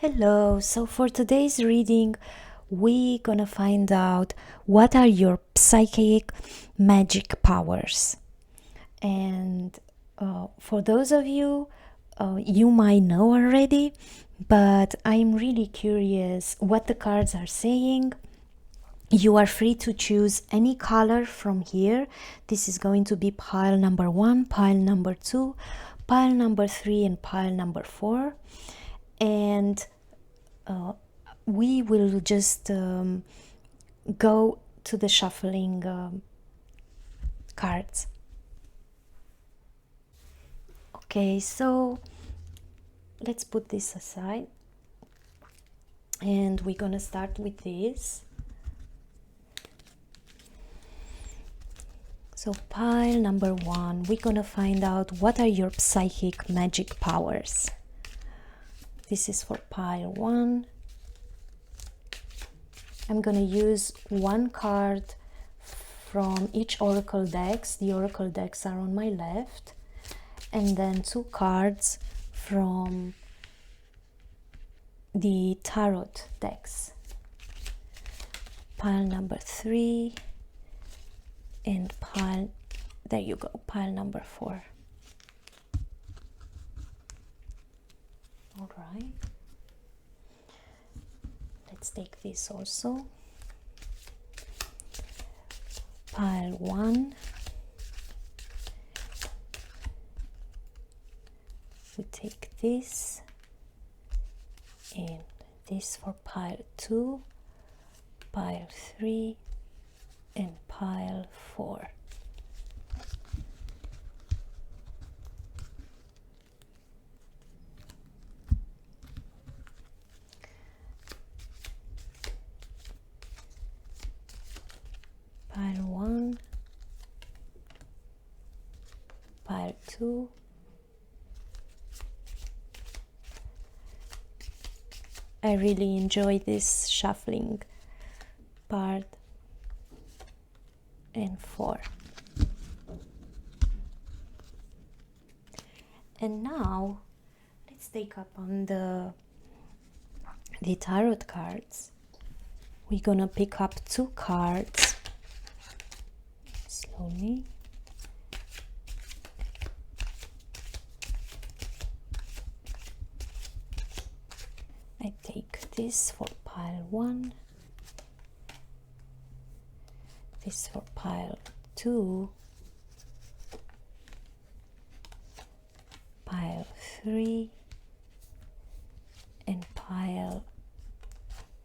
Hello, so for today's reading, we're gonna find out what are your psychic magic powers. And for those of you, you might know already, but I'm really curious what the cards are saying. You are free to choose any color from here. This is going to be pile number 1, pile number 2, pile number 3, and pile number 4. And we will just go to the shuffling cards. Okay, so let's put this aside, and we're gonna start with this. So pile number 1, we're gonna find out what are your psychic magic powers. This is for pile 1. I'm gonna use one card from each oracle decks. The oracle decks are on my left, and then 2 cards from the tarot decks. Pile number 3 and there you go, pile number 4. All right. Let's take this also. Pile 1. We take this and this for pile 2, pile 3, and pile 4. Pile 1, pile 2, I really enjoy this shuffling part, and 4. And now let's take up on the tarot cards. We're gonna pick up 2 cards slowly. I take this for pile 1, this for pile 2, pile 3, and pile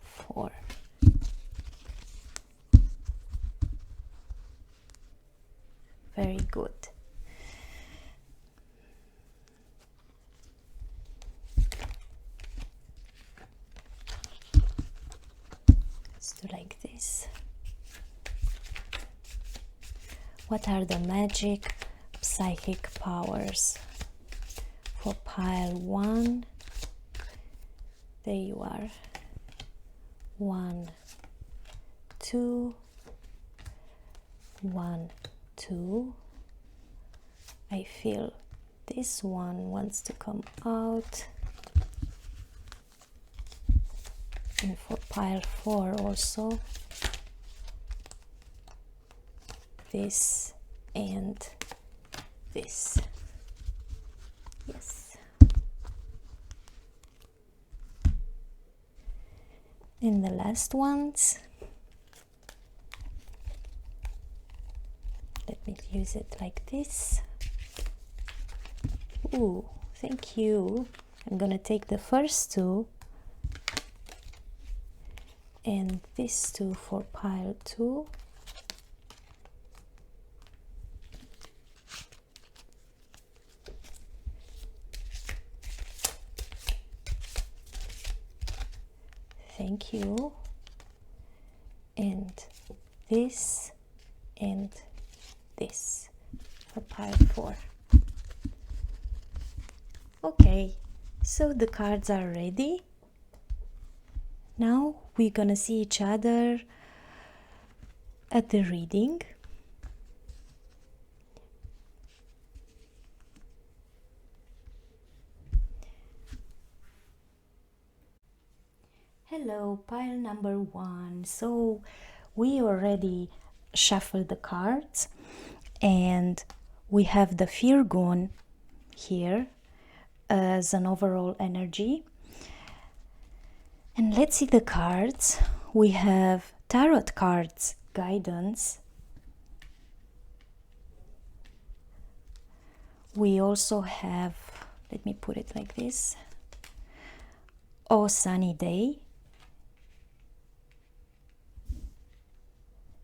4. Very good. Let's do like this. What are the magic psychic powers for pile 1? There you are. 1, 2, 1, 2. I feel this one wants to come out. And for pile 4 also, this and this. Yes. And the last ones, let me use it like this. Ooh, thank you. I'm gonna take the first 2 and these 2 for pile 2. Thank you. And this and this for pile 4. Okay, so the cards are ready. Now we're gonna see each other at the reading. Hello, pile number 1. So we already shuffled the cards and we have the Firgun here as an overall energy. And let's see the cards. We have tarot cards, guidance. We also have, let me put it like this, Oh Sunny Day.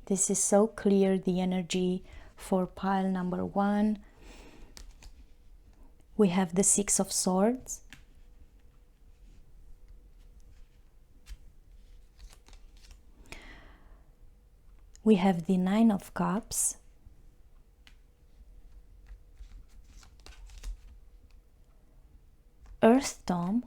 This is so clear, the energy for pile number 1. We have the Six of Swords. We have the Nine of Cups. Earth Tome.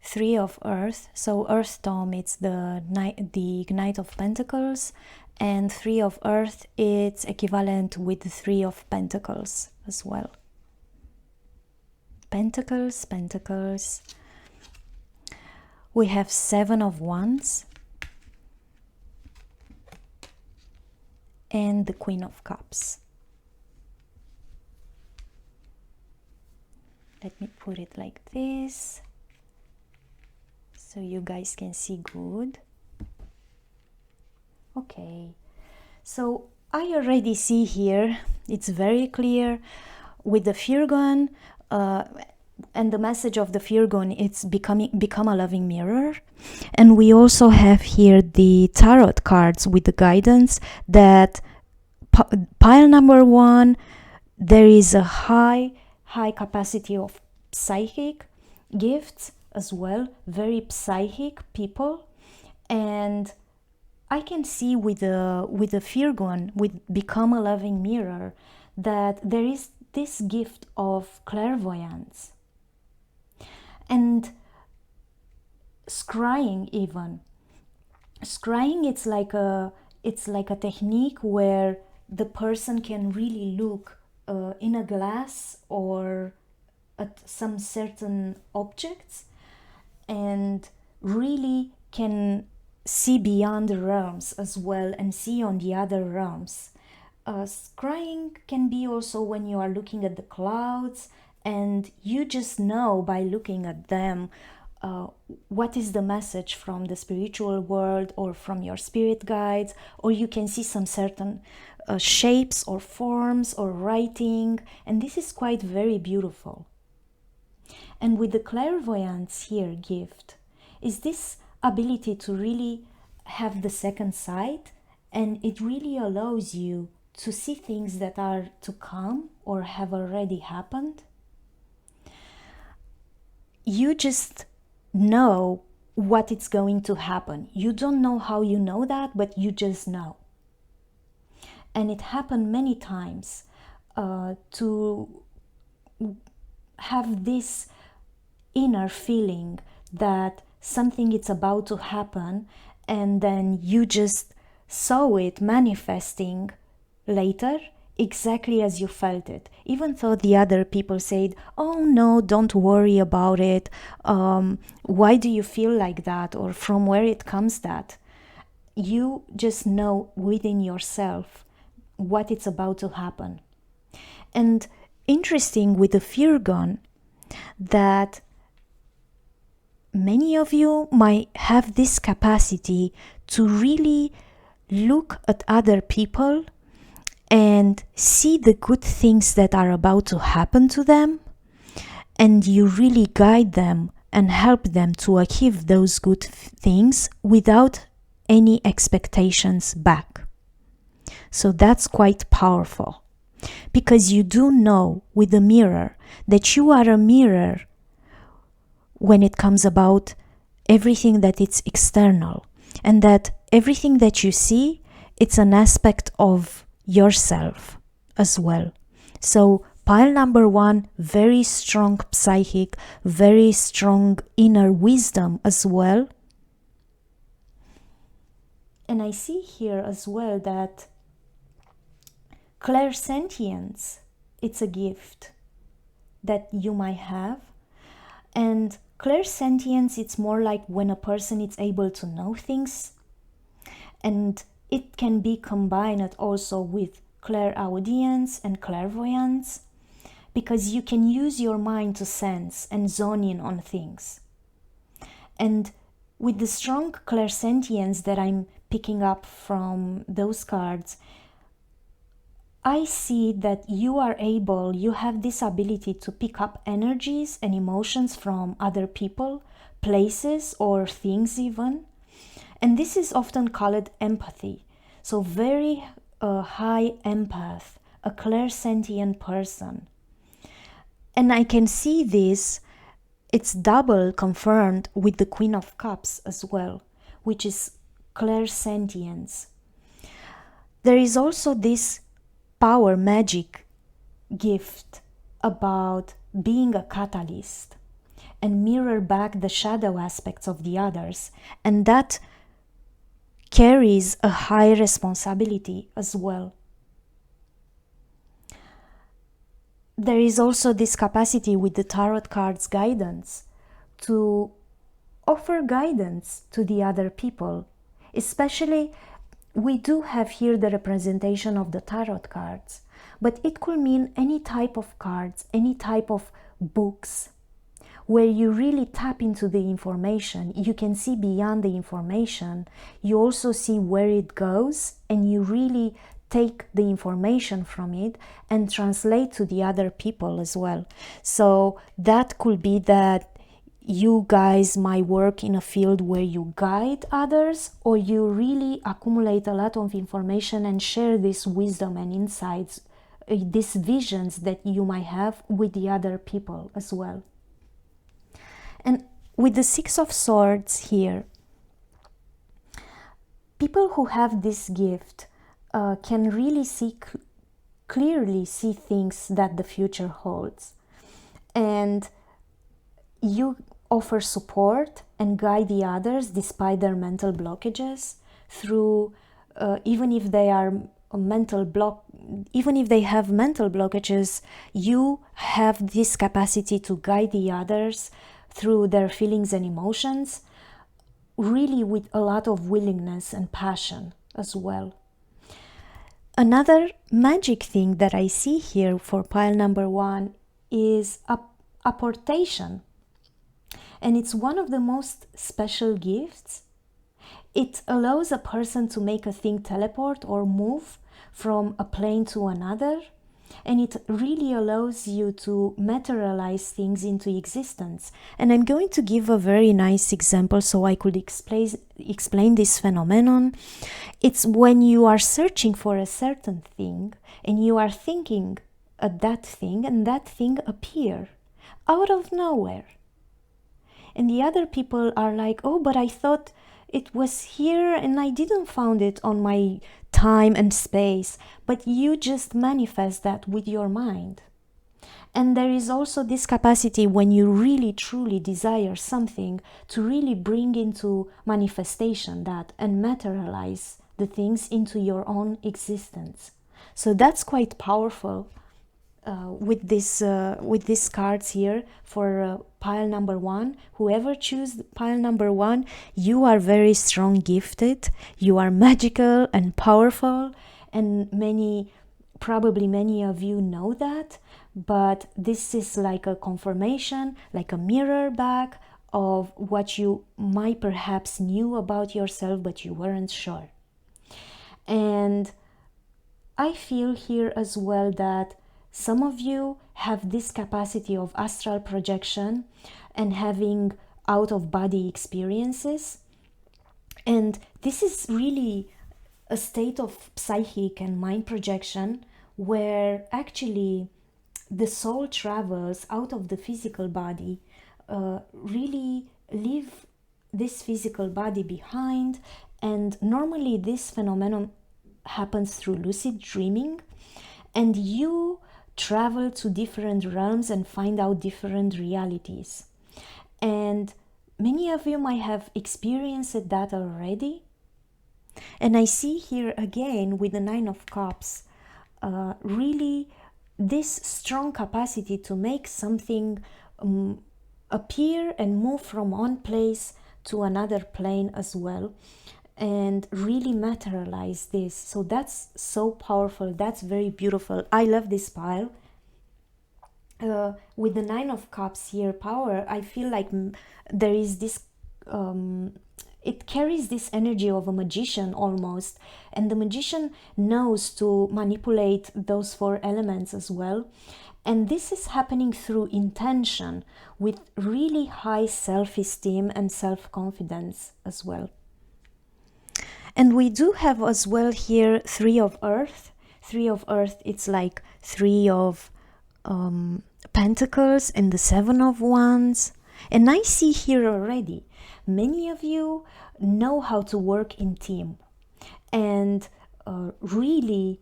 Three of Earth. So Earth Tome, it's the Knight of Pentacles, and Three of Earth, it's equivalent with the Three of Pentacles as well. Pentacles, Pentacles. We have Seven of Wands and the Queen of Cups. Let me put it like this so you guys can see good. Okay, so I already see here, it's very clear with the Firgun, and the message of the Firgun, it's become a loving mirror. And we also have here the tarot cards with the guidance that pile number 1, there is a high capacity of psychic gifts as well, very psychic people. And I can see with the Firgun, with Become a Loving Mirror, that there is this gift of clairvoyance and scrying. Even scrying, it's like a technique where the person can really look in a glass or at some certain objects and really can see beyond the realms as well and see on the other realms. Scrying can be also when you are looking at the clouds and you just know by looking at them what is the message from the spiritual world or from your spirit guides, or you can see some certain shapes or forms or writing, and this is quite very beautiful. And with the clairvoyance here gift is this ability to really have the second sight, and it really allows you to see things that are to come or have already happened. You just know what it's going to happen. You don't know how you know that, but you just know. And it happened many times to have this inner feeling that something is about to happen, and then you just saw it manifesting later exactly as you felt it, even though the other people said, oh no, don't worry about it, why do you feel like that, or from where it comes that. You just know within yourself what it's about to happen. And interesting with the Firgun that many of you might have this capacity to really look at other people and see the good things that are about to happen to them, and you really guide them and help them to achieve those good things without any expectations back. So that's quite powerful, because you do know with the mirror that you are a mirror when it comes about everything that it's external, and that everything that you see, it's an aspect of yourself as well. So pile number 1, very strong psychic, very strong inner wisdom as well. And I see here as well that clairsentience, it's a gift that you might have. And clairsentience, it's more like when a person is able to know things, and it can be combined also with clairaudience and clairvoyance, because you can use your mind to sense and zone in on things. And with the strong clairsentience that I'm picking up from those cards, I see that you have this ability to pick up energies and emotions from other people, places, or things even. And this is often called empathy. So very high empath, a clairsentient person. And I can see this, it's double confirmed with the Queen of Cups as well, which is clairsentience. There is also this power magic gift about being a catalyst and mirror back the shadow aspects of the others, and that carries a high responsibility as well. There is also this capacity with the tarot cards guidance to offer guidance to the other people. Especially, we do have here the representation of the tarot cards, but it could mean any type of cards, any type of books, where you really tap into the information. You can see beyond the information. You also see where it goes, and you really take the information from it and translate to the other people as well. So that could be that you guys might work in a field where you guide others, or you really accumulate a lot of information and share this wisdom and insights, these visions that you might have with the other people as well. And with the Six of Swords here, people who have this gift can really clearly see things that the future holds. And you offer support and guide the others despite their mental blockages through, even if they have mental blockages, you have this capacity to guide the others through their feelings and emotions, really with a lot of willingness and passion as well. Another magic thing that I see here for pile number 1 is apportation. And it's one of the most special gifts. It allows a person to make a thing teleport or move from a plane to another. And it really allows you to materialize things into existence. And I'm going to give a very nice example so I could explain this phenomenon. It's when you are searching for a certain thing and you are thinking of that thing, and that thing appears out of nowhere. And the other people are like, oh, but I thought it was here and I didn't find it on my time and space. But you just manifest that with your mind. And there is also this capacity when you really truly desire something to really bring into manifestation that and materialize the things into your own existence. So that's quite powerful. With these cards here for pile number 1. Whoever choose pile number 1, you are very strong gifted, you are magical and powerful, and probably many of you know that, but this is like a confirmation, like a mirror back of what you might perhaps knew about yourself but you weren't sure. And I feel here as well that some of you have this capacity of astral projection and having out-of-body experiences. And this is really a state of psychic and mind projection where actually the soul travels out of the physical body, really leave this physical body behind. And normally this phenomenon happens through lucid dreaming, and you travel to different realms and find out different realities. And many of you might have experienced that already. And I see here again with the Nine of Cups, really this strong capacity to make something appear and move from one place to another plane as well, and really materialize this. So that's so powerful. That's very beautiful. I love this pile. With the Nine of Cups here, power, I feel like there is this it carries this energy of a magician almost, and the magician knows to manipulate those four elements as well. And this is happening through intention, with really high self-esteem and self-confidence as well. And we do have as well here Three of Earth. Three of Earth, it's like Three of Pentacles and the Seven of Wands. And I see here already, many of you know how to work in team and really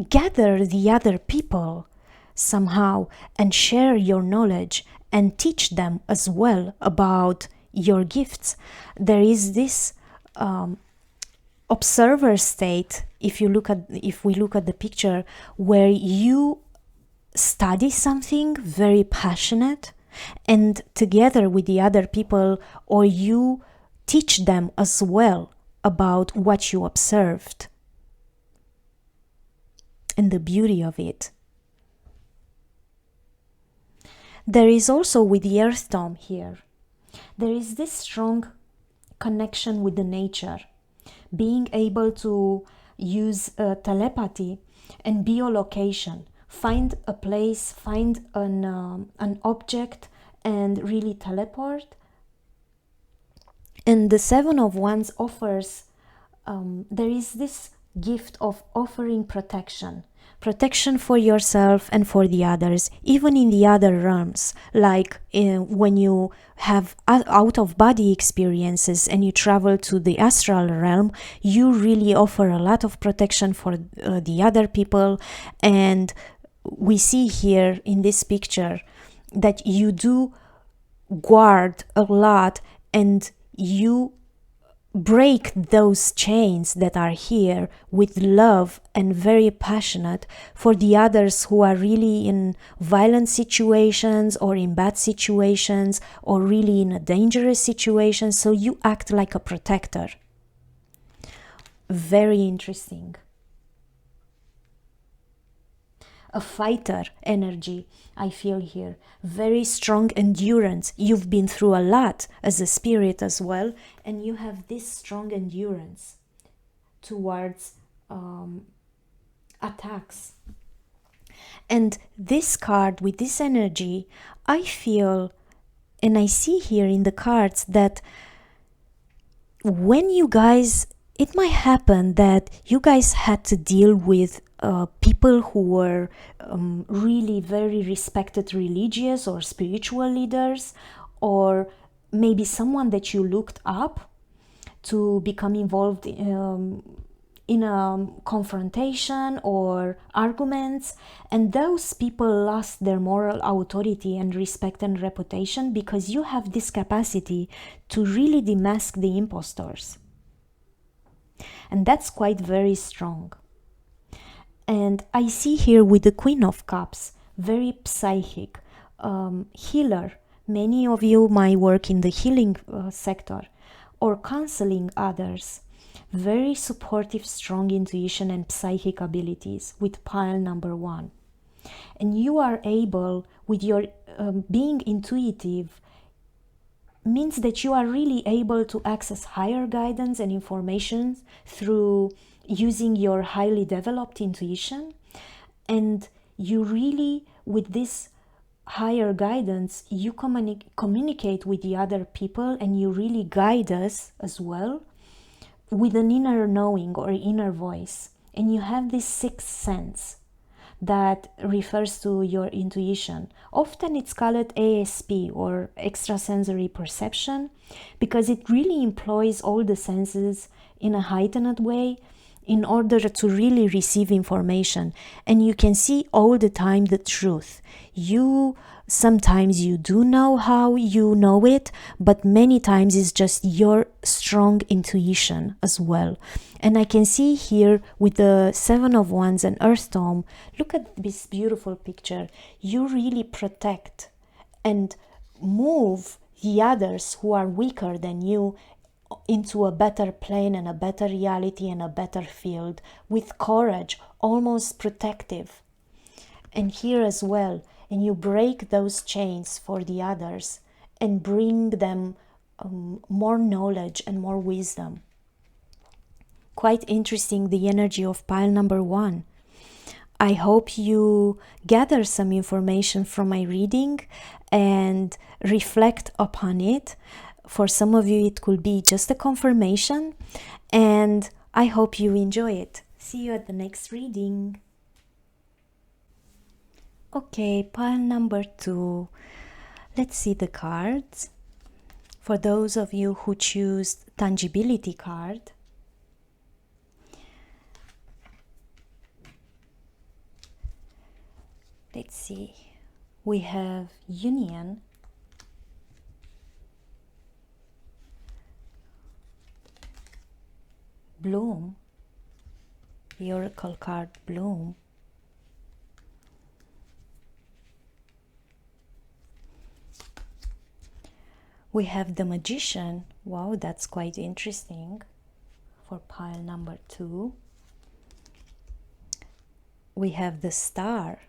gather the other people somehow and share your knowledge and teach them as well about your gifts. There is this observer state, if we look at the picture, where you study something very passionate, and together with the other people, or you teach them as well about what you observed and the beauty of it. There is also, with the Earth Dome here, there is this strong connection with the nature, being able to use telepathy and biolocation, find a place, find an object and really teleport. And the Seven of Wands offers, there is this gift of offering protection for yourself and for the others, even in the other realms, like when you have out-of-body experiences and you travel to the astral realm, you really offer a lot of protection for the other people. And we see here in this picture that you do guard a lot, and you break those chains that are here with love and very passionate for the others who are really in violent situations or in bad situations or really in a dangerous situation. So you act like a protector. Very interesting. A fighter energy I feel here. Very strong endurance. You've been through a lot as a spirit as well, and you have this strong endurance towards attacks. And this card with this energy, I feel, and I see here in the cards, that when you guys, it might happen that you guys had to deal with people who were really very respected religious or spiritual leaders, or maybe someone that you looked up to become involved in a confrontation or arguments, and those people lost their moral authority and respect and reputation because you have this capacity to really demask the impostors. And that's quite very strong. And I see here with the Queen of Cups, very psychic, healer. Many of you might work in the healing sector or counseling others. Very supportive, strong intuition and psychic abilities with pile number 1. And you are able, with your being intuitive, means that you are really able to access higher guidance and information through using your highly developed intuition. And you really, with this higher guidance, you communicate with the other people, and you really guide us as well with an inner knowing or inner voice. And you have this sixth sense that refers to your intuition. Often it's called ASP, or extrasensory perception, because it really employs all the senses in a heightened way in order to really receive information. And you can see all the time the truth. Sometimes you do know how you know it, but many times it's just your strong intuition as well. And I can see here with the Seven of Wands and Earth Dome, look at this beautiful picture. You really protect, and move the others who are weaker than you into a better plane and a better reality and a better field with courage, almost protective. And here as well, and you break those chains for the others and bring them more knowledge and more wisdom. Quite interesting, the energy of pile number 1. I hope you gather some information from my reading and reflect upon it. For some of you, it could be just a confirmation, and I hope you enjoy it. See you at the next reading. Okay, pile number 2. Let's see the cards. For those of you who choose Tangibility card, let's see. We have Union, Bloom, the Oracle card Bloom, we have the Magician. Wow, that's quite interesting for pile number 2. We have the Star.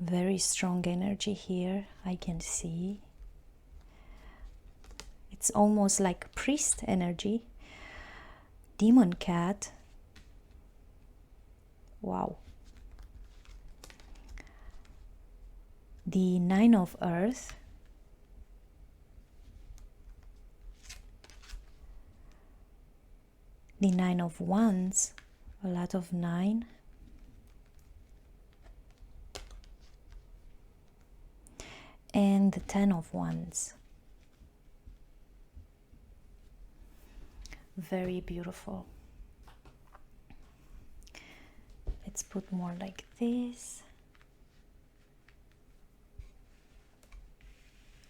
Very strong energy here, I can see. It's almost like priest energy. Demon Cat. Wow. The 9 of Earth. The 9 of Wands. A lot of 9. And the 10 of Wands. Very beautiful. Let's put more like this.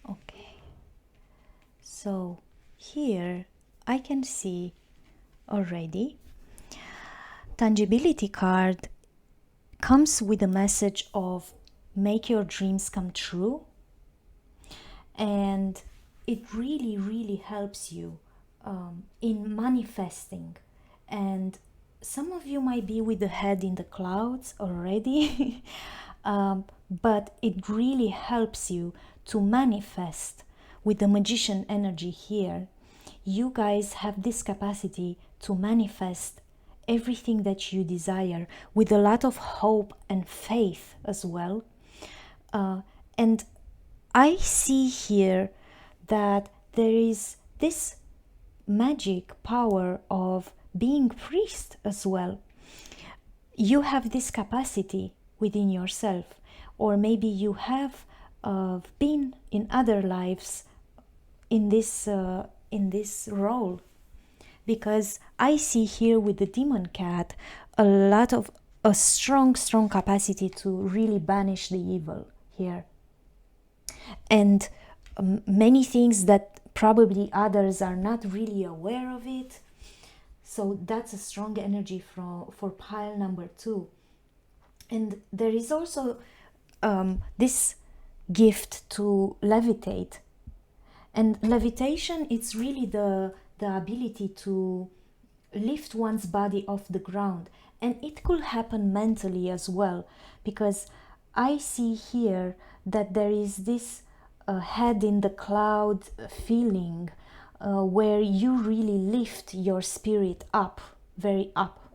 Okay. So here I can see already Tangibility card comes with a message of make your dreams come true. And it really helps you in manifesting. And some of you might be with the head in the clouds already, but it really helps you to manifest with the Magician energy here. You guys have this capacity to manifest everything that you desire with a lot of hope and faith as well. And I see here that there is this magic power of being priest as well. You have this capacity within yourself, or maybe you have been in other lives in this role, because I see here with the Demon Cat a strong capacity to really banish the evil here. And many things that probably others are not really aware of it. So that's a strong energy for pile number 2. And there is also this gift to levitate. And levitation, it's really the ability to lift one's body off the ground. And it could happen mentally as well, because I see here that there is this head in the cloud feeling where you really lift your spirit up, very up.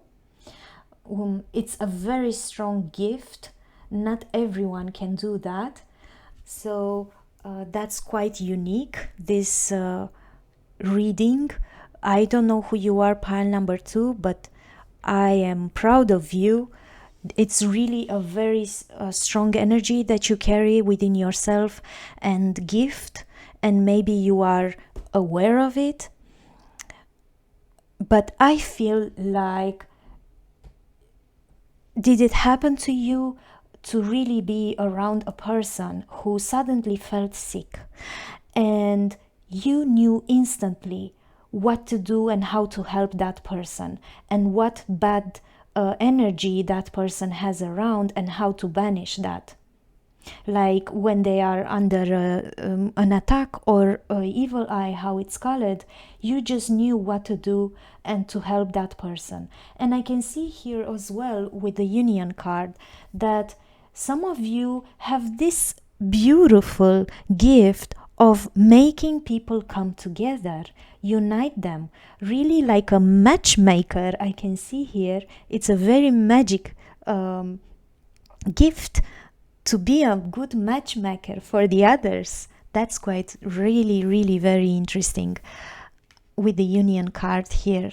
It's a very strong gift. Not everyone can do that. So that's quite unique, this reading. I don't know who you are, pile number 2, but I am proud of you. It's really a very strong energy that you carry within yourself and gift, and maybe you are aware of it. But I feel like, did it happen to you to really be around a person who suddenly felt sick and you knew instantly what to do and how to help that person, and what bad energy that person has around and how to banish that? like when they are under an attack or evil eye, how it's called, you just knew what to do and to help that person. And I can see here as well with the union card that some of you have this beautiful gift of making people come together, unite them, really like a matchmaker. I can see here it's a very magic gift to be a good matchmaker for the others. That's quite really very interesting with the union card here.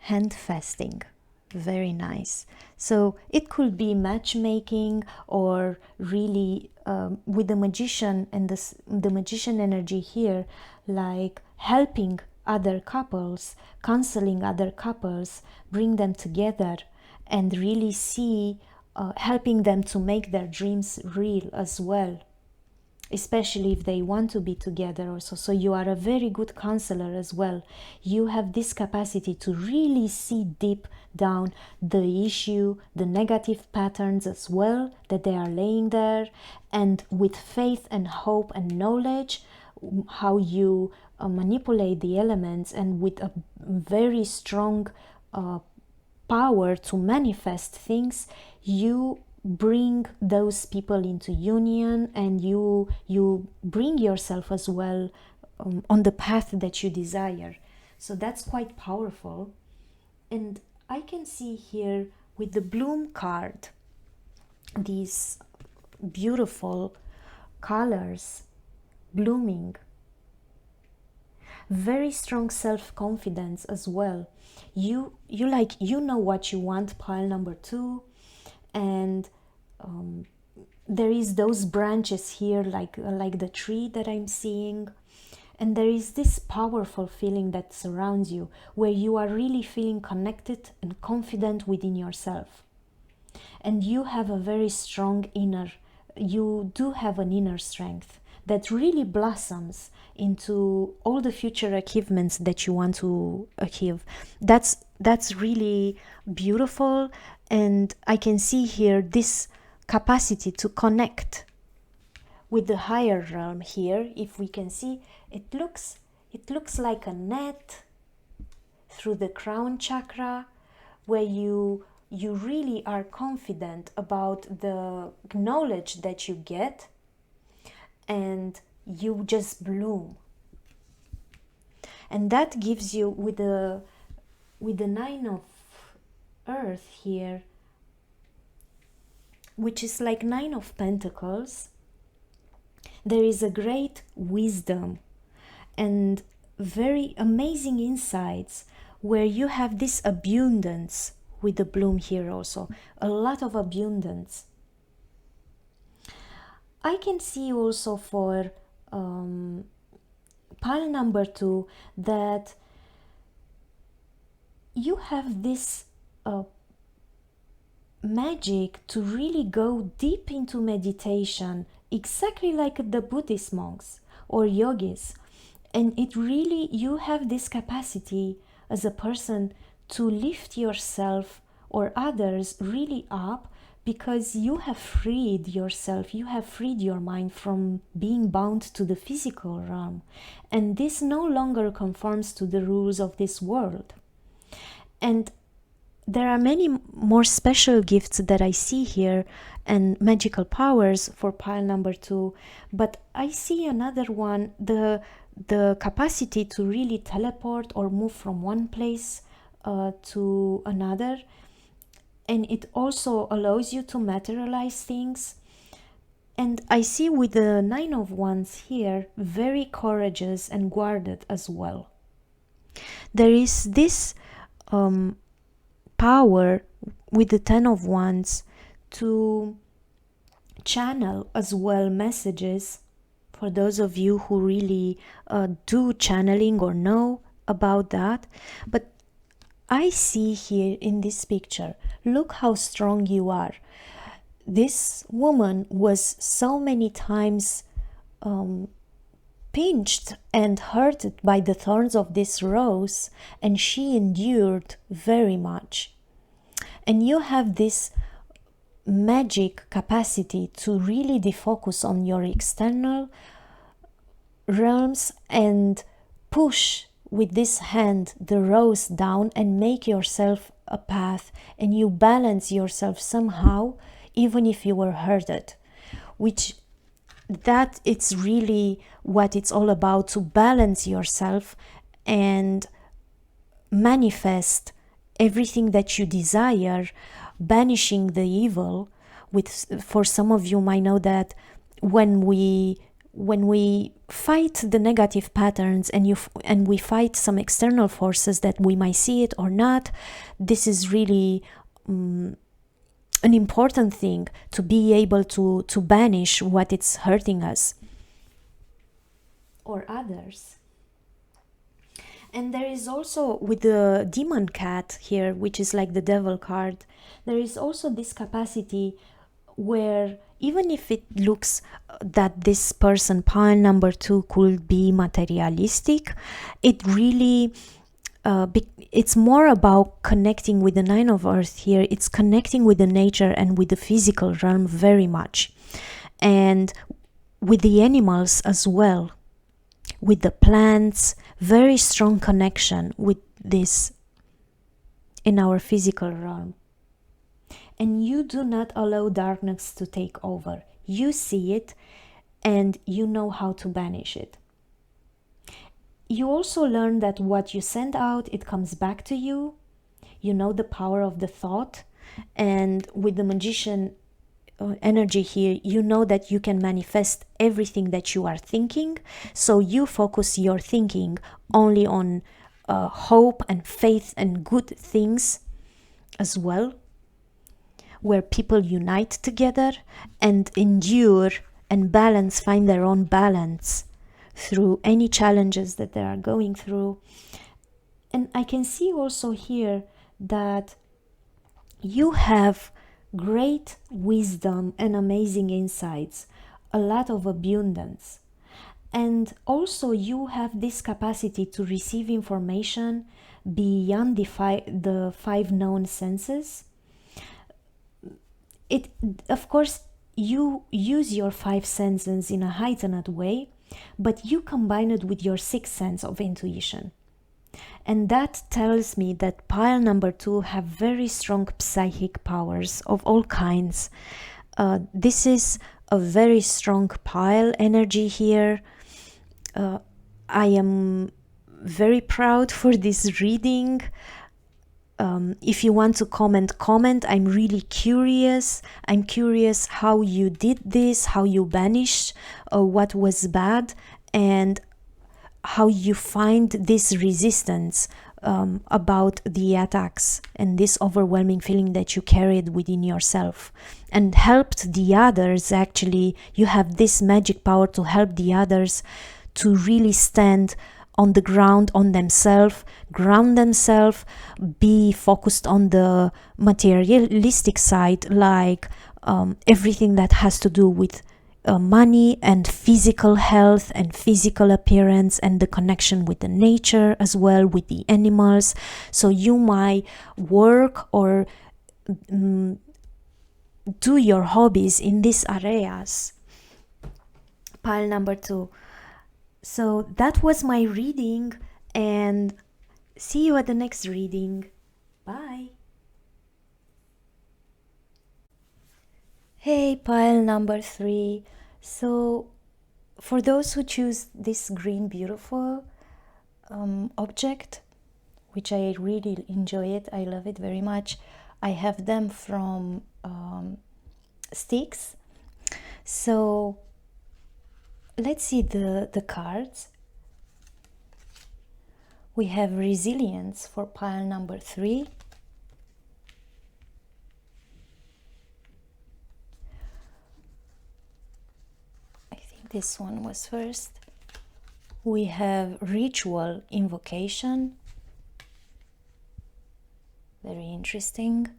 Handfasting, very nice. So it could be matchmaking or really with the magician and the magician energy here, like helping other couples, counseling other couples, bring them together and really see, helping them to make their dreams real as well, especially if they want to be together also. So you are a very good counselor as well. You have this capacity to really see deep down the issue, the negative patterns as well that they are laying there, and with faith and hope and knowledge, how you manipulate the elements, and with a very strong power to manifest things, you bring those people into union, and you bring yourself as well on the path that you desire. So that's quite powerful. And I can see here with the bloom card these beautiful colors blooming, very strong self-confidence as well. You know what you want, pile number 2, and there is those branches here like the tree that I'm seeing, and there is this powerful feeling that surrounds you where you are really feeling connected and confident within yourself, and you have a very strong you do have an inner strength that really blossoms into all the future achievements that you want to achieve. That's really beautiful. And I can see here this capacity to connect with the higher realm here. If we can see, it looks like a net through the crown chakra, where you really are confident about the knowledge that you get, and you just bloom. And that gives you, with the 9 of earth here, which is like 9 of pentacles, there is a great wisdom and very amazing insights, where you have this abundance with the bloom here also, a lot of abundance. I can see also for pile number 2 that you have this magic to really go deep into meditation, exactly like the Buddhist monks or yogis. And it really, you have this capacity as a person to lift yourself or others really up, because you have freed yourself, you have freed your mind from being bound to the physical realm, and this no longer conforms to the rules of this world. And there are many more special gifts that I see here and magical powers for pile number 2, but I see another one, the capacity to really teleport or move from one place to another. And it also allows you to materialize things. And I see with the 9 of Wands here, very courageous and guarded as well. There is this power with the 10 of Wands to channel as well messages. For those of you who really do channeling or know about that. But I see here in this picture, look how strong you are. This woman was so many times pinched and hurted by the thorns of this rose, and she endured very much. And you have this magic capacity to really defocus on your external realms and push with this hand the rose down and make yourself a path, and you balance yourself somehow even if you were hurted, which that it's really what it's all about, to balance yourself and manifest everything that you desire, banishing the evil. For some of you might know that when we fight the negative patterns and we fight some external forces, that we might see it or not, this is really an important thing, to be able to banish what it's hurting us or others. And there is also, with the demon cat here, which is like the devil card, there is also this capacity where even if it looks that this person, pile number 2, could be materialistic, it really it's more about connecting with the 9 of Earth here. It's connecting with the nature and with the physical realm very much, and with the animals as well, with the plants. Very strong connection with this in our physical realm. And you do not allow darkness to take over. You see it and you know how to banish it. You also learn that what you send out, it comes back to you. You know the power of the thought. And with the magician energy here, you know that you can manifest everything that you are thinking. So you focus your thinking only on hope and faith and good things as well, where people unite together and endure and balance, find their own balance through any challenges that they are going through. And I can see also here that you have great wisdom and amazing insights, a lot of abundance. And also you have this capacity to receive information beyond the 5 known senses. Of course, you use your 5 senses in a heightened way, but you combine it with your 6th sense of intuition. And that tells me that pile number 2 have very strong psychic powers of all kinds. This is a very strong pile energy here. I am very proud for this reading. If you want to comment. I'm really curious. I'm curious how you did this, how you banished what was bad, and how you find this resistance about the attacks and this overwhelming feeling that you carried within yourself, and helped the others. Actually, you have this magic power to help the others to really stand on the ground, on themselves, ground themselves, be focused on the materialistic side, like everything that has to do with money and physical health and physical appearance, and the connection with the nature as well, with the animals. So you might work or do your hobbies in these areas. Pile number 2. So that was my reading, and see you at the next reading. Bye. Hey, pile number 3. So for those who choose this green beautiful object, which I really enjoy it, I love it very much. I have them from sticks. So let's see the cards. We have resilience for pile number 3. I think this one was first. We have ritual invocation. Very interesting.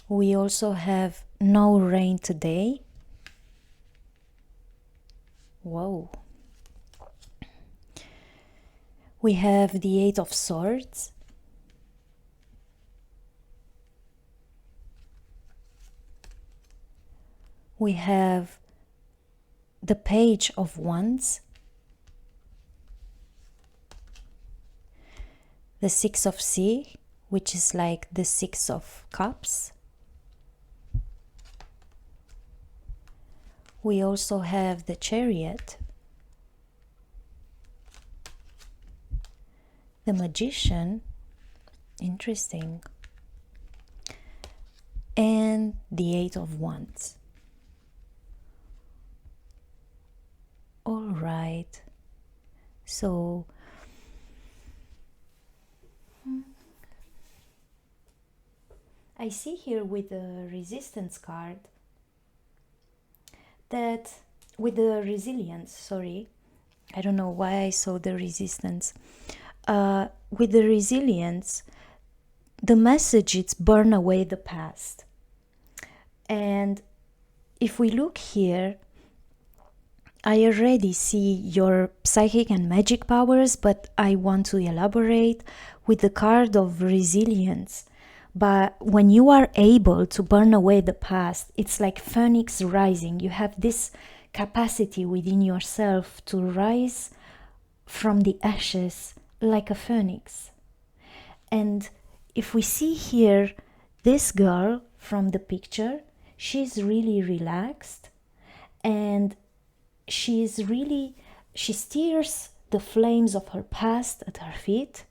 We also have no rain today. Whoa. We have the Eight of Swords. We have the Page of Wands, the Six of Sea, which is like the Six of Cups. We also have the Chariot, the Magician, interesting, and the Eight of Wands. All right, so I see here with the Resistance card that, with the Resilience, sorry, I don't know why I saw the Resistance. With the Resilience, the message is burn away the past. And if we look here, I already see your psychic and magic powers, but I want to elaborate with the card of Resilience. But when you are able to burn away the past, it's like phoenix rising. You have this capacity within yourself to rise from the ashes like a phoenix. And if we see here this girl from the picture, she's really relaxed, and she steers the flames of her past at her feet.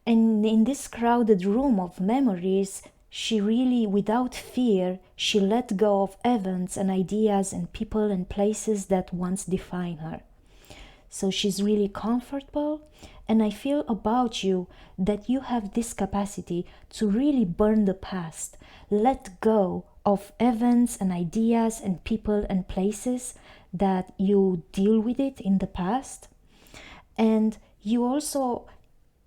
And in this crowded room of memories, she really, without fear, she let go of events and ideas and people and places that once defined her. So she's really comfortable, and I feel about you that you have this capacity to really burn the past, let go of events and ideas and people and places that you deal with it in the past. And you also,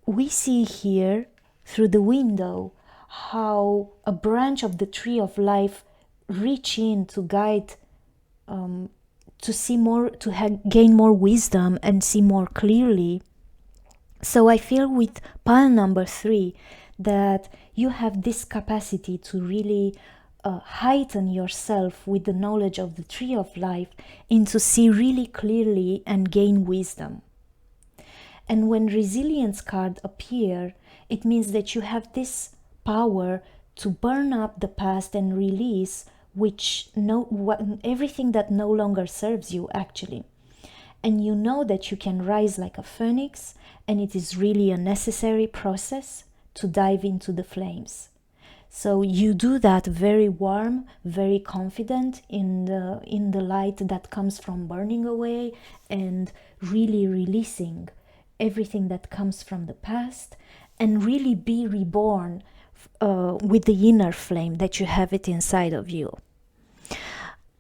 we see here through the window how a branch of the tree of life reach in to guide, to see more, to gain more wisdom and see more clearly. So I feel with pile number 3 that you have this capacity to really heighten yourself with the knowledge of the tree of life and to see really clearly and gain wisdom. And when Resilience card appear, it means that you have this power to burn up the past and release everything that no longer serves you, actually. And you know that you can rise like a phoenix, and it is really a necessary process to dive into the flames. So you do that very warm, very confident in the light that comes from burning away and really releasing everything that comes from the past, and really be reborn with the inner flame that you have it inside of you.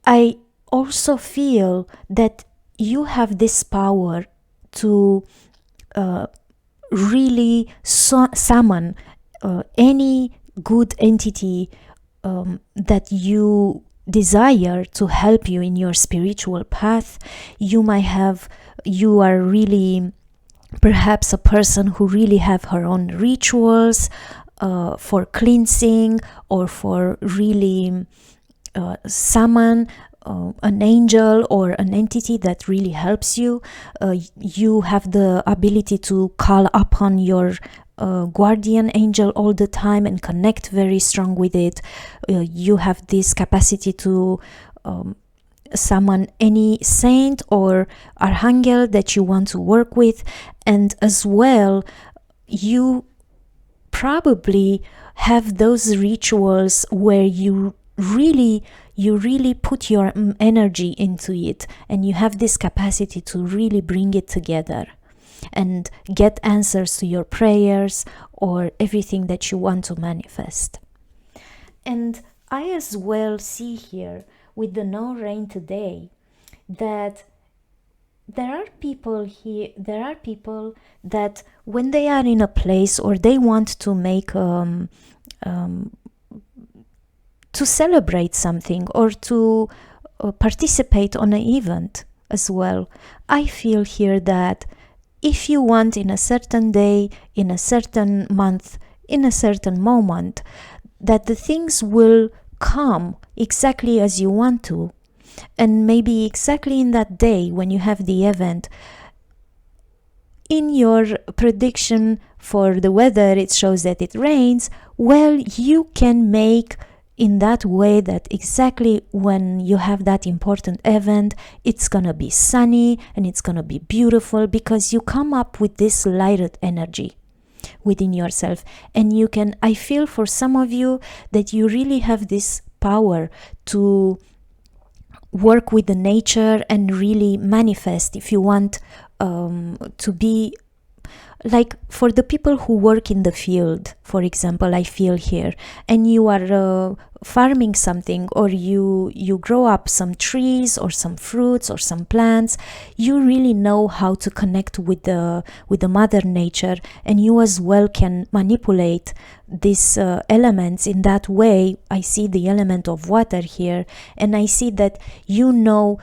I also feel that you have this power to really summon any good entity that you desire to help you in your spiritual path. You are really perhaps a person who really have her own rituals for cleansing, or for really summon an angel or an entity that really helps you. You have the ability to call upon your guardian angel all the time and connect very strong with it. You have this capacity to summon any saint or archangel that you want to work with. And as well, you probably have those rituals where you really put your energy into it, and you have this capacity to really bring it together and get answers to your prayers or everything that you want to manifest. And I as well see here with the no rain today that there are people that when they are in a place or they want to make to celebrate something or to participate on an event as well, I feel here that if you want, in a certain day, in a certain month, in a certain moment, that the things will come exactly as you want to. And maybe exactly in that day when you have the event, in your prediction for the weather, it shows that it rains. Well, you can make in that way that exactly when you have that important event, it's gonna be sunny and it's gonna be beautiful, because you come up with this lighted energy within yourself. And you can, I feel for some of you that you really have this power to work with the nature and really manifest. If you want to be like, for the people who work in the field, for example, I feel here, and you are farming something, or you grow up some trees or some fruits or some plants, you really know how to connect with the mother nature, and you as well can manipulate these elements in that way. I see the element of water here, and I see that you know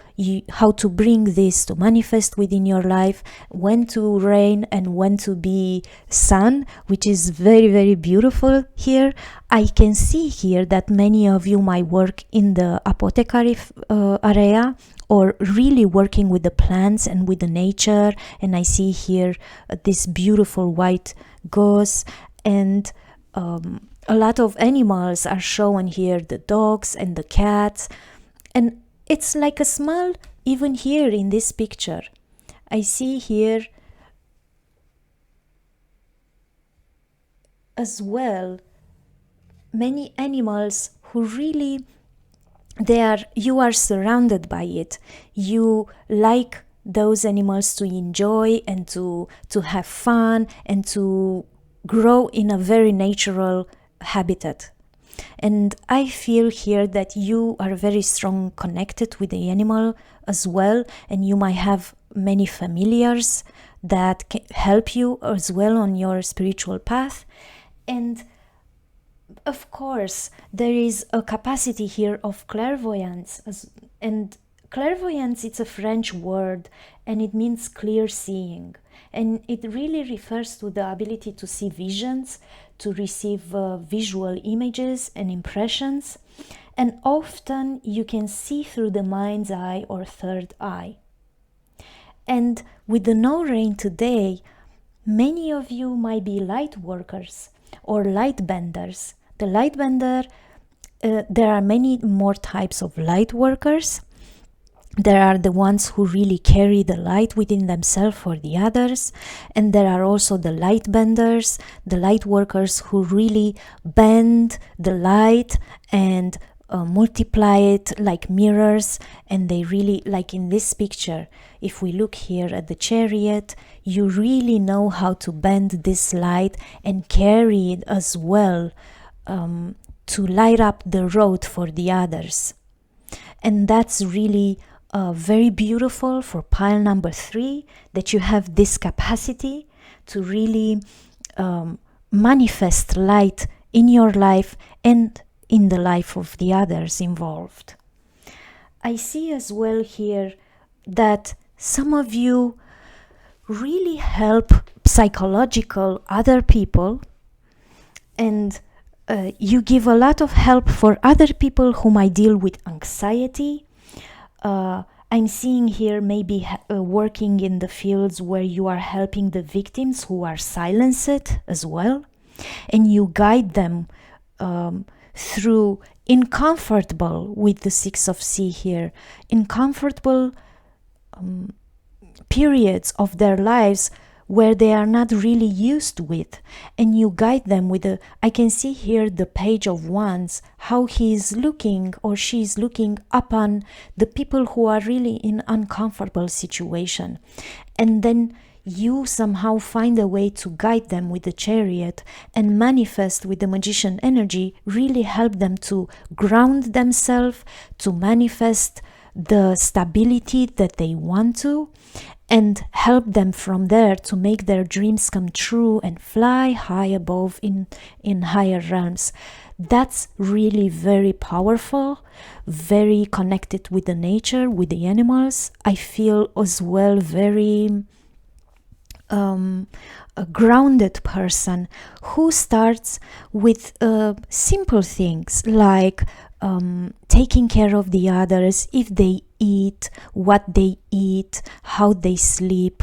how to bring this to manifest within your life, when to rain and when to be sun, which is very, very beautiful here. I can see here that many of you might work in the apothecary area, or really working with the plants and with the nature. And I see here this beautiful white goose, and a lot of animals are shown here, the dogs and the cats. And it's like a small, even here in this picture, I see here as well many animals who really, you are surrounded by it. You like those animals to enjoy and to have fun and to grow in a very natural habitat. And I feel here that you are very strong connected with the animal as well, and you might have many familiars that can help you as well on your spiritual path. And of course, there is a capacity here of clairvoyance. And clairvoyance, it's a French word, and it means clear seeing. And it really refers to the ability to see visions, to receive visual images and impressions. And often you can see through the mind's eye or third eye. And with the no rain today, many of you might be light workers or light benders. The light bender, there are many more types of light workers. There are the ones who really carry the light within themselves for the others. And there are also the light benders, the light workers who really bend the light and multiply it like mirrors. And they really, like in this picture, if we look here at the chariot, you really know how to bend this light and carry it as well, to light up the road for the others. And that's really very beautiful for pile number 3, that you have this capacity to really manifest light in your life and in the life of the others involved. I see as well here that some of you really help psychological other people, and you give a lot of help for other people who might deal with anxiety. I'm seeing here maybe working in the fields where you are helping the victims who are silenced as well, and you guide them through uncomfortable, with the 6 of C here, uncomfortable periods of their lives where they are not really used with, and you guide them with I can see here the Page of Wands, how he is looking or she is looking upon the people who are really in uncomfortable situation, and then you somehow find a way to guide them with the Chariot and manifest with the Magician energy, really help them to ground themselves, to manifest the stability that they want to, and help them from there to make their dreams come true and fly high above in higher realms. That's really very powerful, very connected with the nature, with the animals. I feel as well very a grounded person who starts with simple things like taking care of the others, if they eat, what they eat, how they sleep,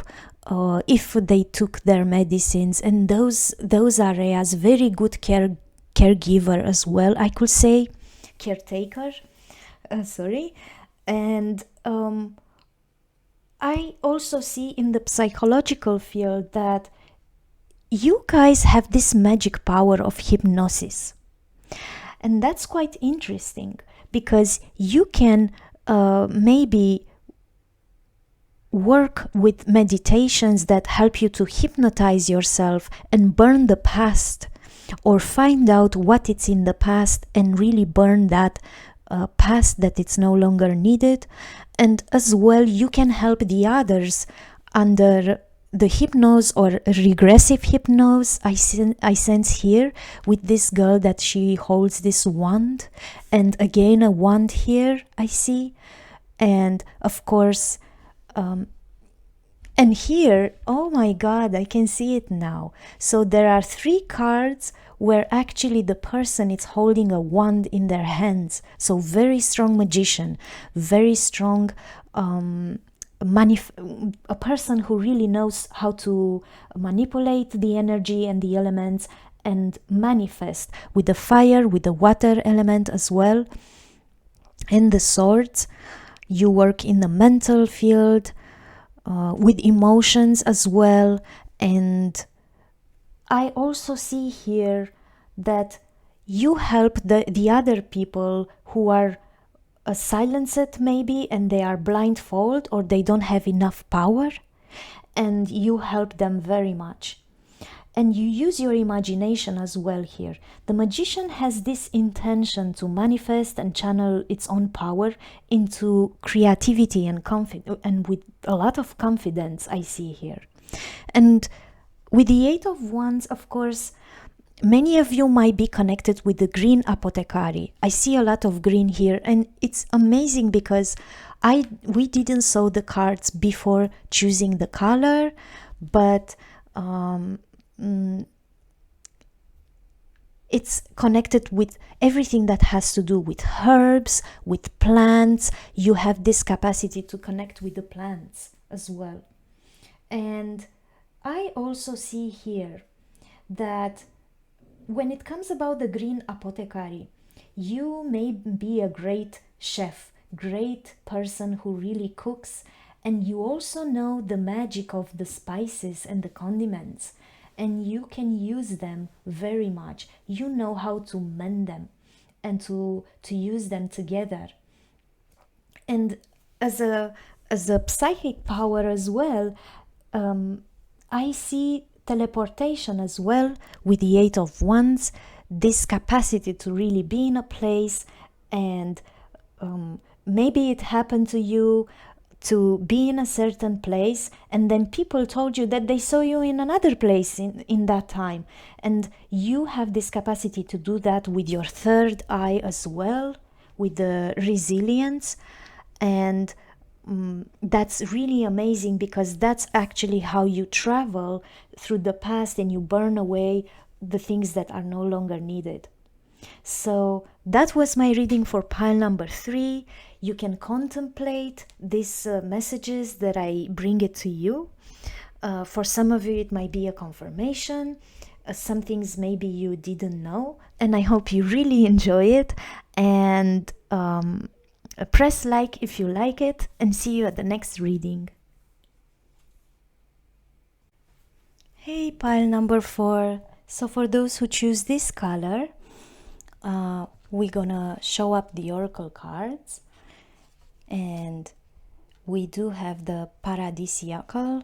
if they took their medicines, and those areas. Very good caregiver as well, I could say, caretaker. Sorry, and I also see in the psychological field that you guys have this magic power of hypnosis. And that's quite interesting because you can maybe work with meditations that help you to hypnotize yourself and burn the past, or find out what it's in the past and really burn that past that it's no longer needed. And as well, you can help the others under the hypnose or regressive hypnose I sense here with this girl, that she holds this wand, and again a wand here I see. And of course, and here, oh my god, I can see it now. So there are 3 cards where actually the person is holding a wand in their hands. So very strong magician, very strong a person who really knows how to manipulate the energy and the elements and manifest with the fire, with the water element as well. And the swords, you work in the mental field, with emotions as well. And I also see here that you help the other people who are silenced maybe, and they are blindfold or they don't have enough power, and you help them very much. And you use your imagination as well here. The magician has this intention to manifest and channel its own power into creativity and and with a lot of confidence I see here. And with the 8 of Wands, of course, many of you might be connected with the green apothecary. I see a lot of green here, and it's amazing because we didn't saw the cards before choosing the color, but it's connected with everything that has to do with herbs, with plants. You have this capacity to connect with the plants as well. And I also see here that when it comes about the green apothecary, you may be a great chef, great person who really cooks, and you also know the magic of the spices and the condiments, and you can use them very much. You know how to mend them and to use them together. And as a psychic power as well, I see teleportation as well with the 8 of Wands, this capacity to really be in a place, and maybe it happened to you to be in a certain place, and then people told you that they saw you in another place in that time, and you have this capacity to do that with your 3rd eye as well, with the resilience. And that's really amazing, because that's actually how you travel through the past and you burn away the things that are no longer needed. So that was my reading for pile number 3. You can contemplate these messages that I bring it to you. For some of you it might be a confirmation, some things maybe you didn't know, and I hope you really enjoy it. And press like if you like it, and see you at the next reading. Hey, pile number 4. So for those who choose this color, we're gonna show up the oracle cards, and we do have the Paradisiacal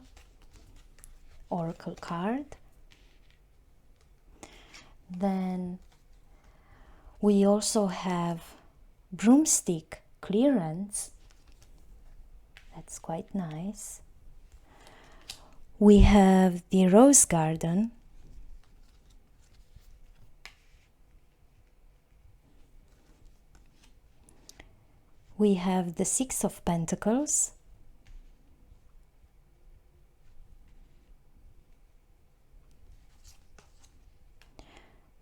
oracle card. Then we also have broomstick clearance. That's quite nice. We have the rose garden. We have the 6 of Pentacles.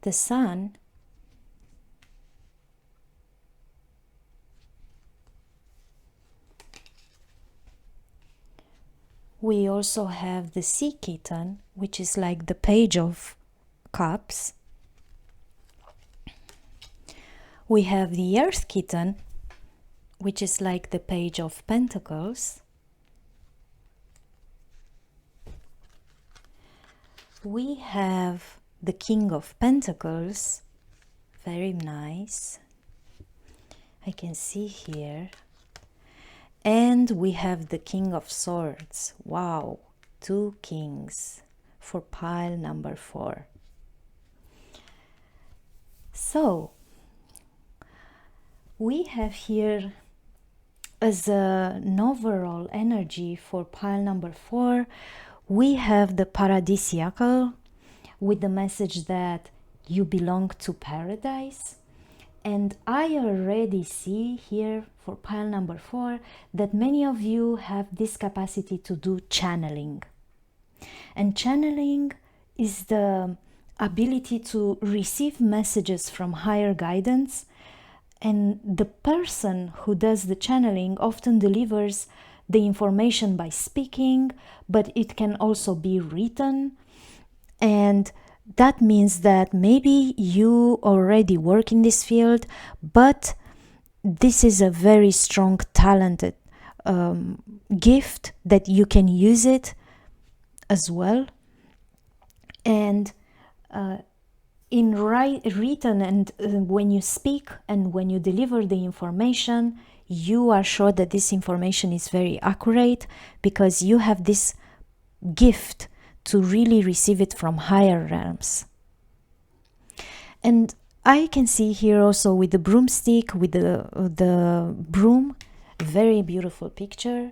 the Sun, we also have the Sea Kitten, which is like the Page of Cups. We have the Earth Kitten, which is like the Page of Pentacles. We have the King of Pentacles, very nice, I can see here. And we have the King of Swords. Wow, 2 kings for pile number 4. So we have here as an overall energy for pile number 4, we have the Paradisiacal with the message that you belong to paradise. And I already see here for pile number 4 that many of you have this capacity to do channeling. And channeling is the ability to receive messages from higher guidance. And the person who does the channeling often delivers the information by speaking, but it can also be written. And that means that maybe you already work in this field, but this is a very strong, talented gift that you can use it as well. And in written and when you speak and when you deliver the information, you are sure that this information is very accurate because you have this gift to really receive it from higher realms. And I can see here also with the broomstick, with the broom, very beautiful picture,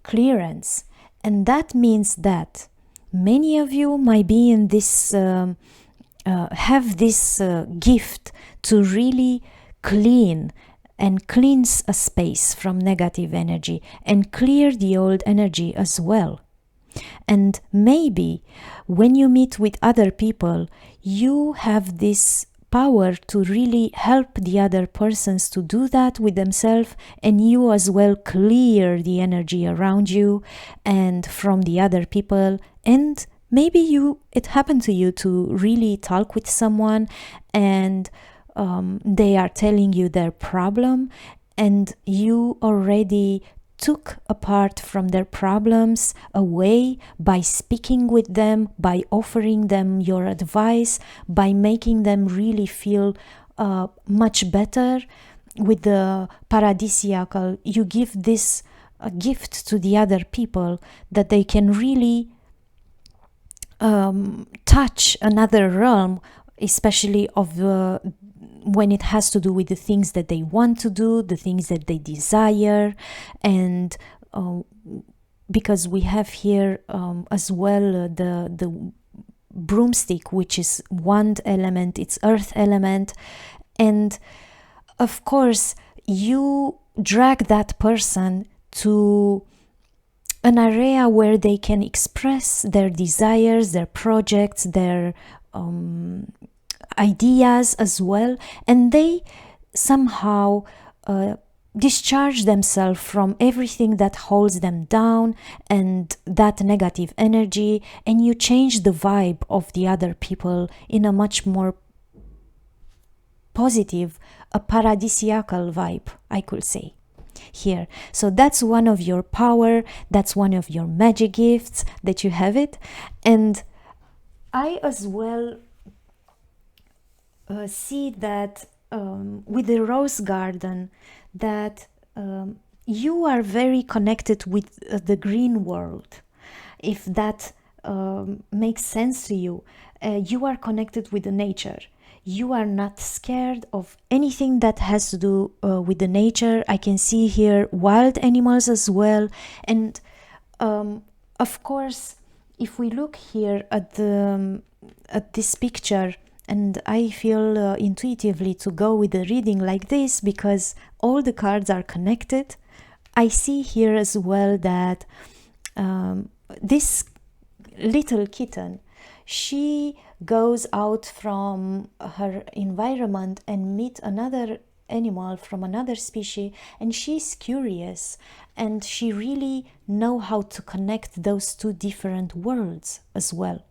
clearance. And that means that many of you might be in this, have this gift to really clean and cleanse a space from negative energy and clear the old energy as well. And maybe when you meet with other people, you have this power to really help the other persons to do that with themselves, and you as well clear the energy around you and from the other people. And maybe it happened to you to really talk with someone and they are telling you their problem, and you already took a part from their problems away by speaking with them, by offering them your advice, by making them really feel much better. With the Paradisiacal, you give this gift to the other people that they can really touch another realm, especially of when it has to do with the things that they want to do, the things that they desire. And because we have here as well the broomstick, which is wand element, it's earth element. And of course you drag that person to an area where they can express their desires, their projects, their ideas as well, and they somehow discharge themselves from everything that holds them down and that negative energy, and you change the vibe of the other people in a much more positive, a paradisiacal vibe, I could say here. So that's one of your power, that's one of your magic gifts that you have it. And I as well see that with the rose garden, that you are very connected with the green world. If that makes sense to you, you are connected with the nature. You are not scared of anything that has to do with the nature. I can see here wild animals as well. And of course, if we look here at this picture, and I feel intuitively to go with the reading like this because all the cards are connected. I see here as well that this little kitten, she goes out from her environment and meet another animal from another species, and she's curious and she really know how to connect those two different worlds as well.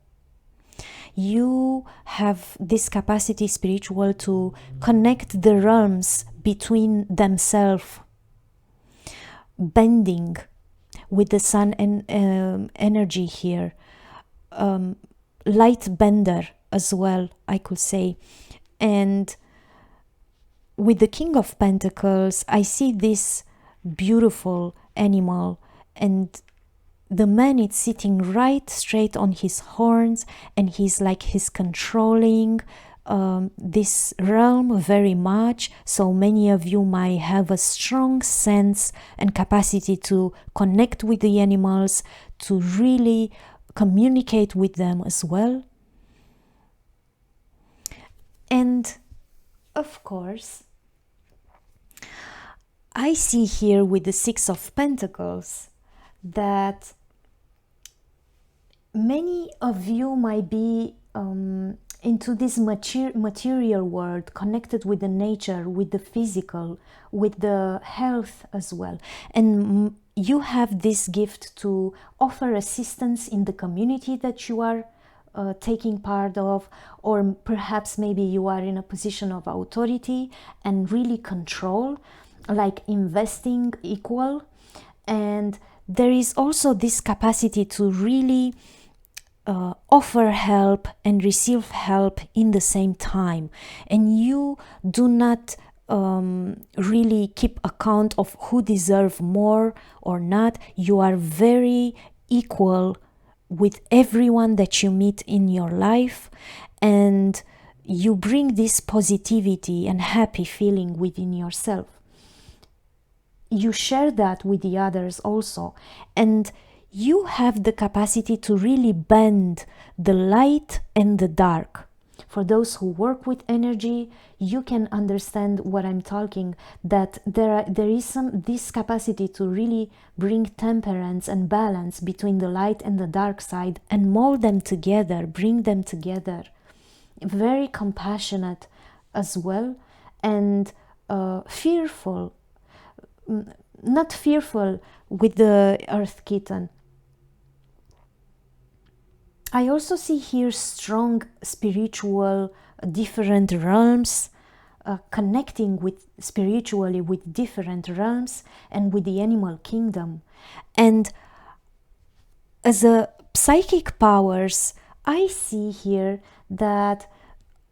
You have this capacity spiritual to connect the realms between themselves, bending with the sun and energy here, light bender as well, I could say. And with the King of Pentacles, I see this beautiful animal, and the man is sitting right straight on his horns, and he's controlling this realm very much. So many of you might have a strong sense and capacity to connect with the animals, to really communicate with them as well. And of course, I see here with the Six of Pentacles that many of you might be into this material world, connected with the nature, with the physical, with the health as well. And you have this gift to offer assistance in the community that you are taking part of, or perhaps maybe you are in a position of authority and really control, like investing equal. And there is also this capacity to really offer help and receive help in the same time. And you do not really keep account of who deserve more or not. You are very equal with everyone that you meet in your life, and you bring this positivity and happy feeling within yourself. You share that with the others also, and you have the capacity to really bend the light and the dark. For those who work with energy, you can understand what I'm talking, that there is this capacity to really bring temperance and balance between the light and the dark side, and mold them together, bring them together. Very compassionate as well, and fearful, not fearful with the Earth Kitten. I also see here strong spiritual different realms, connecting with spiritually with different realms and with the animal kingdom. And as a psychic powers, I see here that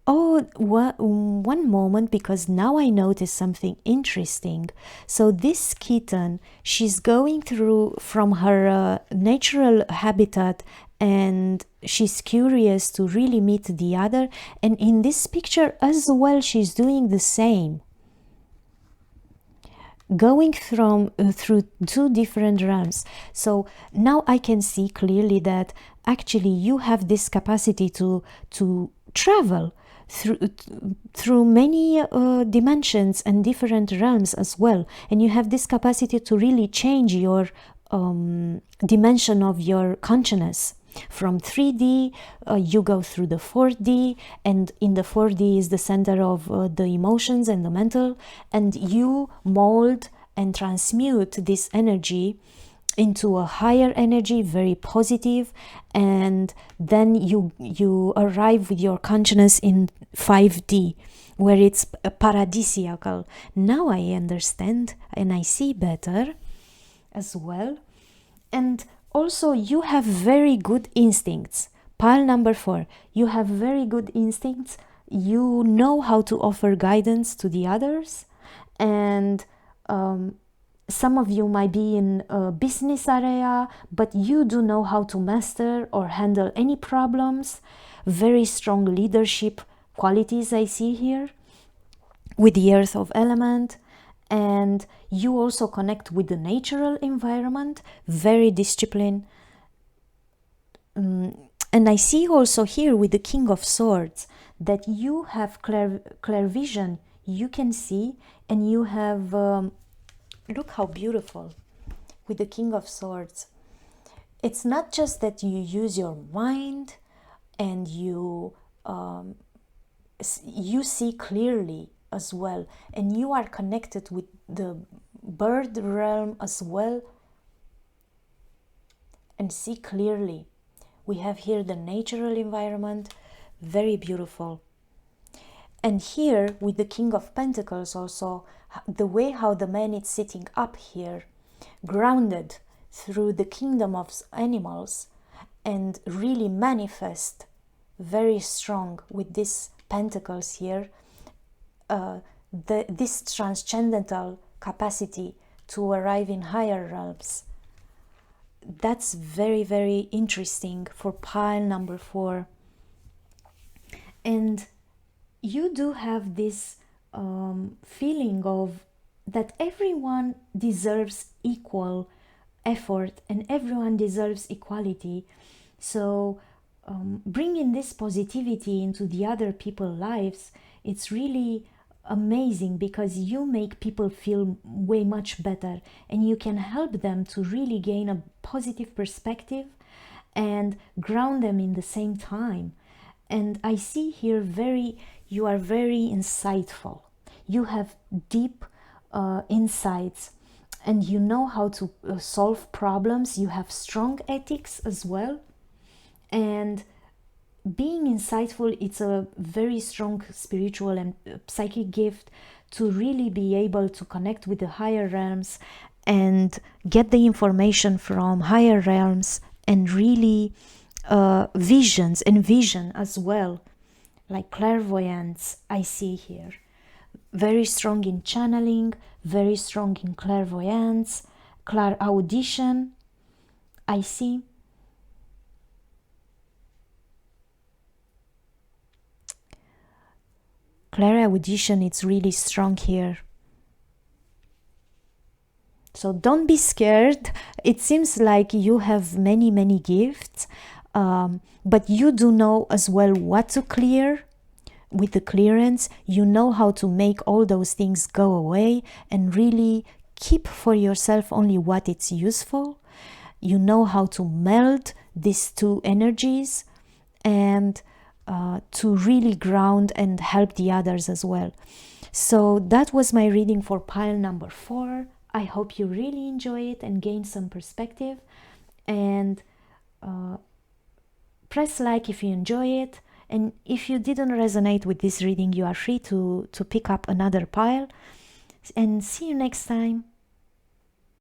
one moment, because now I notice something interesting. So this kitten, she's going through from her natural habitat, and she's curious to really meet the other. And in this picture as well, she's doing the same, going through two different realms. So now I can see clearly that actually you have this capacity to travel through many dimensions and different realms as well, and you have this capacity to really change your dimension of your consciousness. From 3D, you go through the 4D, and in the 4D is the center of the emotions and the mental, and you mold and transmute this energy into a higher energy, very positive, and then you arrive with your consciousness in 5D, where it's paradisiacal. Now I understand and I see better as well. And also you have very good instincts. Pile number 4, you have very good instincts. You know how to offer guidance to the others, and some of you might be in a business area, but you do know how to master or handle any problems. Very strong leadership qualities I see here with the earth of element. And you also connect with the natural environment, very disciplined. And I see also here with the King of Swords that you have clear vision. You can see, and you have look how beautiful with the King of Swords. It's not just that you use your mind and you you see clearly as well, and you are connected with the bird realm as well, and see clearly. We have here the natural environment, very beautiful. And here with the King of Pentacles also, the way how the man is sitting up here, grounded through the kingdom of animals, and really manifest very strong with these pentacles here, this transcendental capacity to arrive in higher realms. That's very, very interesting for pile number 4. And you do have this feeling of that everyone deserves equal effort and everyone deserves equality. So bringing this positivity into the other people's lives, it's really amazing, because you make people feel way much better, and you can help them to really gain a positive perspective and ground them in the same time. And I see here you are very insightful. You have deep insights, and you know how to solve problems. You have strong ethics as well. And being insightful, it's a very strong spiritual and psychic gift to really be able to connect with the higher realms and get the information from higher realms, and really visions and vision as well, like clairvoyance. I see here very strong in channeling, very strong in clairvoyance, clairaudition. I see clairaudition, it's really strong here. So don't be scared. It seems like you have many, many gifts, but you do know as well what to clear. With the clearance, you know how to make all those things go away and really keep for yourself only what it's useful. You know how to meld these two energies, and to really ground and help the others as well. So that was my reading for pile number 4. I hope you really enjoy it and gain some perspective. And press like if you enjoy it. And if you didn't resonate with this reading, you are free to pick up another pile. And see you next time.